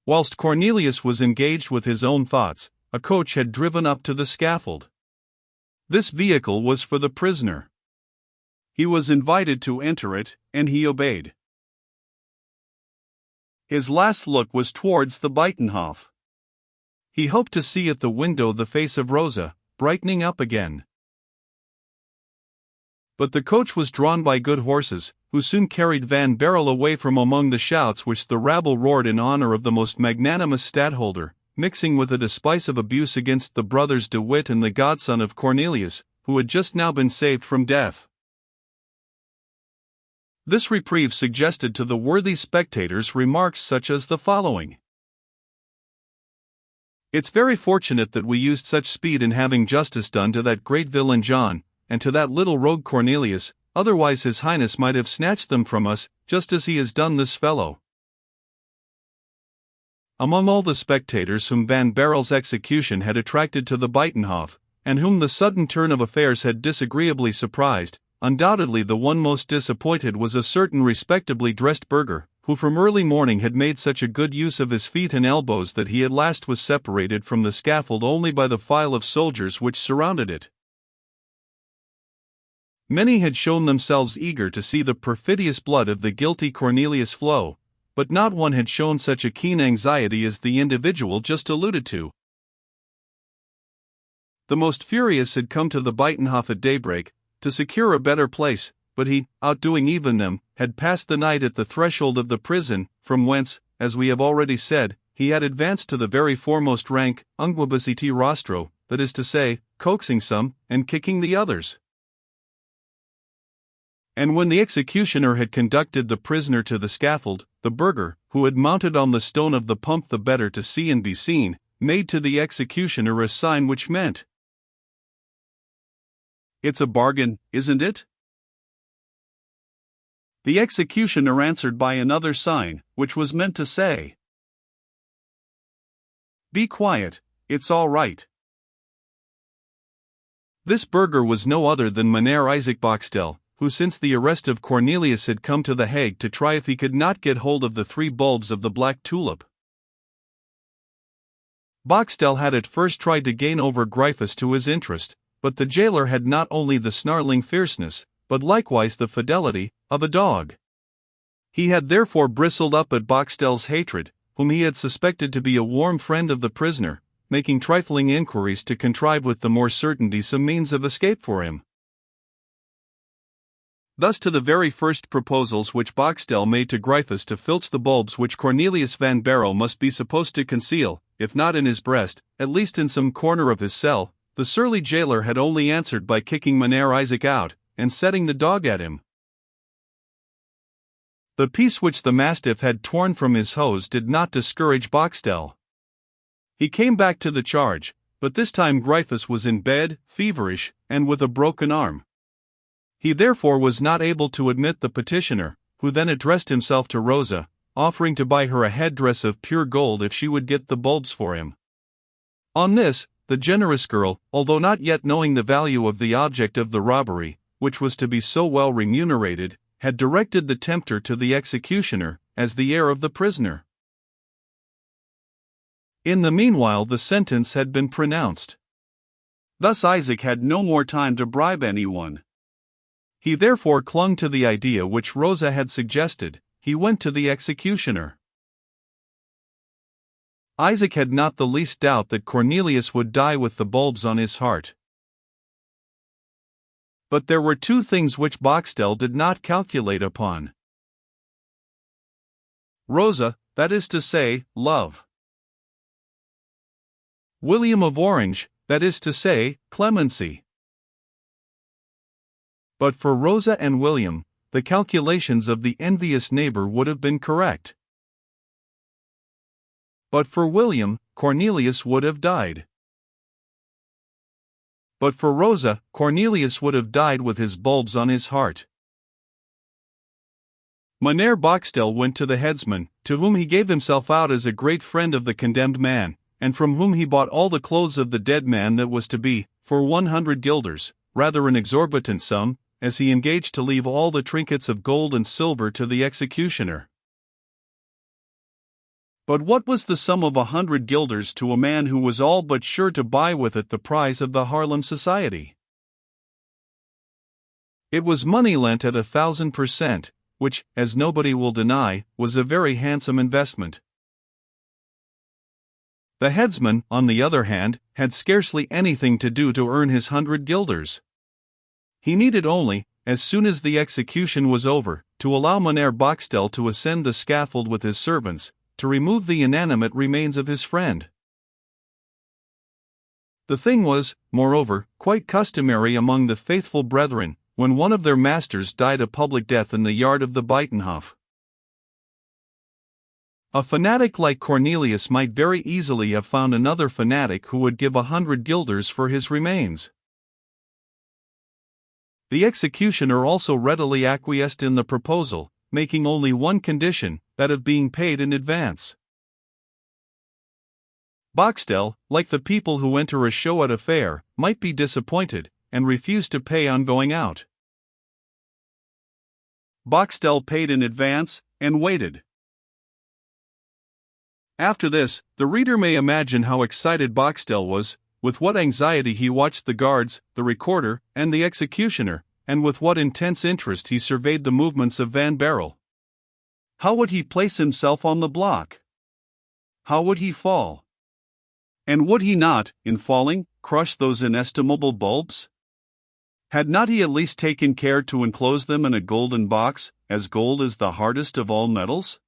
Whilst Cornelius was engaged with his own thoughts, a coach had driven up to the scaffold. This vehicle was for the prisoner. He was invited to enter it, and he obeyed. His last look was towards the Buitenhof. He hoped to see at the window the face of Rosa, brightening up again. But the coach was drawn by good horses, who soon carried Van Baerle away from among the shouts which the rabble roared in honor of the most magnanimous stadtholder, mixing with it a spice of abuse against the brothers De Witt and the godson of Cornelius, who had just now been saved from death. This reprieve suggested to the worthy spectators remarks such as the following. "It's very fortunate that we used such speed in having justice done to that great villain John, and to that little rogue Cornelius, otherwise His Highness might have snatched them from us, just as he has done this fellow." Among all the spectators whom Van Baerle's execution had attracted to the Buitenhof, and whom the sudden turn of affairs had disagreeably surprised, undoubtedly the one most disappointed was a certain respectably dressed burgher, who from early morning had made such a good use of his feet and elbows that he at last was separated from the scaffold only by the file of soldiers which surrounded it. Many had shown themselves eager to see the perfidious blood of the guilty Cornelius flow, but not one had shown such a keen anxiety as the individual just alluded to. The most furious had come to the Buitenhof at daybreak, to secure a better place, but he, outdoing even them, had passed the night at the threshold of the prison, from whence, as we have already said, he had advanced to the very foremost rank, unguibusiti rostro, that is to say, coaxing some, and kicking the others. And when the executioner had conducted the prisoner to the scaffold, the burgher, who had mounted on the stone of the pump the better to see and be seen, made to the executioner a sign which meant, "It's a bargain, isn't it?" The executioner answered by another sign, which was meant to say, "Be quiet, it's all right." This burgher was no other than Mynheer Isaac Boxtel, who since the arrest of Cornelius had come to The Hague to try if he could not get hold of the 3 bulbs of the Black Tulip. Boxtel had at first tried to gain over Gryphus to his interest, but the jailer had not only the snarling fierceness, but likewise the fidelity, of a dog. He had therefore bristled up at Boxtel's hatred, whom he had suspected to be a warm friend of the prisoner, making trifling inquiries to contrive with the more certainty some means of escape for him. Thus to the very first proposals which Boxtel made to Gryphus to filch the bulbs which Cornelius Van Baerle must be supposed to conceal, if not in his breast, at least in some corner of his cell, the surly jailer had only answered by kicking Mynheer Isaac out, and setting the dog at him. The piece which the mastiff had torn from his hose did not discourage Boxtel. He came back to the charge, but this time Gryphus was in bed, feverish, and with a broken arm. He therefore was not able to admit the petitioner, who then addressed himself to Rosa, offering to buy her a headdress of pure gold if she would get the bulbs for him. On this, the generous girl, although not yet knowing the value of the object of the robbery, which was to be so well remunerated, had directed the tempter to the executioner, as the heir of the prisoner. In the meanwhile the sentence had been pronounced. Thus Isaac had no more time to bribe anyone. He therefore clung to the idea which Rosa had suggested. He went to the executioner. Isaac had not the least doubt that Cornelius would die with the bulbs on his heart. But there were 2 things which Boxtel did not calculate upon. Rosa, that is to say, love. William of Orange, that is to say, clemency. But for Rosa and William, the calculations of the envious neighbor would have been correct. But for William, Cornelius would have died. But for Rosa, Cornelius would have died with his bulbs on his heart. Mynheer Boxtel went to the headsman, to whom he gave himself out as a great friend of the condemned man, and from whom he bought all the clothes of the dead man that was to be, for 100 guilders, rather an exorbitant sum, as he engaged to leave all the trinkets of gold and silver to the executioner. But what was the sum of 100 guilders to a man who was all but sure to buy with it the prize of the Harlem Society? It was money lent at 1,000%, which, as nobody will deny, was a very handsome investment. The headsman, on the other hand, had scarcely anything to do to earn his 100 guilders. He needed only, as soon as the execution was over, to allow Mynheer Boxtel to ascend the scaffold with his servants, to remove the inanimate remains of his friend. The thing was, moreover, quite customary among the faithful brethren, when one of their masters died a public death in the yard of the Buitenhof. A fanatic like Cornelius might very easily have found another fanatic who would give 100 guilders for his remains. The executioner also readily acquiesced in the proposal, making only one condition, that of being paid in advance. Boxtel, like the people who enter a show at a fair, might be disappointed, and refuse to pay on going out. Boxtel paid in advance, and waited. After this, the reader may imagine how excited Boxtel was, with what anxiety he watched the guards, the recorder, and the executioner, and with what intense interest he surveyed the movements of Van Barrel. How would he place himself on the block? How would he fall? And would he not, in falling, crush those inestimable bulbs? Had not he at least taken care to enclose them in a golden box, as gold is the hardest of all metals?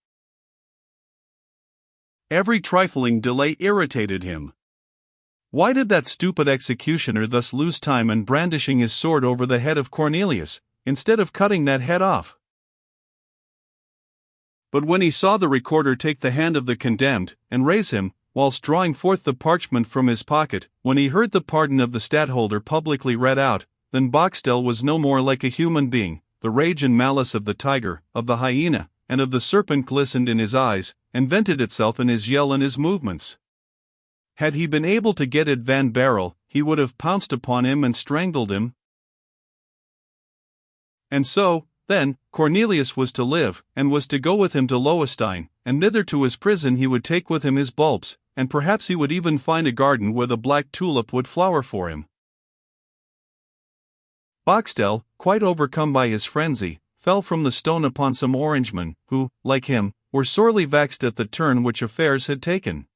Every trifling delay irritated him. Why did that stupid executioner thus lose time in brandishing his sword over the head of Cornelius, instead of cutting that head off? But when he saw the recorder take the hand of the condemned, and raise him, whilst drawing forth the parchment from his pocket, when he heard the pardon of the stadtholder publicly read out, then Boxtel was no more like a human being. The rage and malice of the tiger, of the hyena, and of the serpent glistened in his eyes, and vented itself in his yell and his movements. Had he been able to get at Van Barrel, he would have pounced upon him and strangled him. And so, then, Cornelius was to live, and was to go with him to Lowenstein, and thither to his prison he would take with him his bulbs, and perhaps he would even find a garden where the black tulip would flower for him. Boxtel, quite overcome by his frenzy, fell from the stone upon some Orangemen, who, like him, were sorely vexed at the turn which affairs had taken.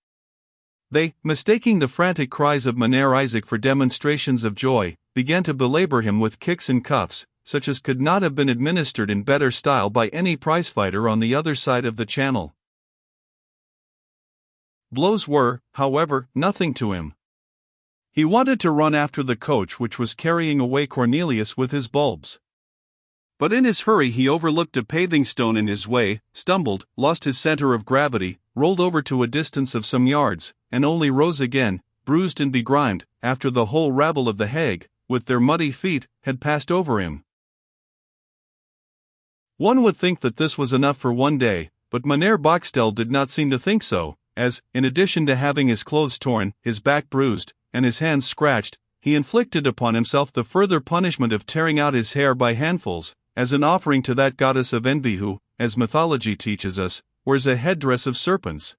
They, mistaking the frantic cries of Mynheer Isaac for demonstrations of joy, began to belabor him with kicks and cuffs, such as could not have been administered in better style by any prizefighter on the other side of the channel. Blows were, however, nothing to him. He wanted to run after the coach which was carrying away Cornelius with his bulbs. But in his hurry he overlooked a paving stone in his way, stumbled, lost his center of gravity, rolled over to a distance of some yards, and only rose again, bruised and begrimed, after the whole rabble of the Hague, with their muddy feet, had passed over him. One would think that this was enough for one day, but Mynheer Boxtel did not seem to think so, as, in addition to having his clothes torn, his back bruised, and his hands scratched, he inflicted upon himself the further punishment of tearing out his hair by handfuls, as an offering to that goddess of envy who, as mythology teaches us, wears a headdress of serpents.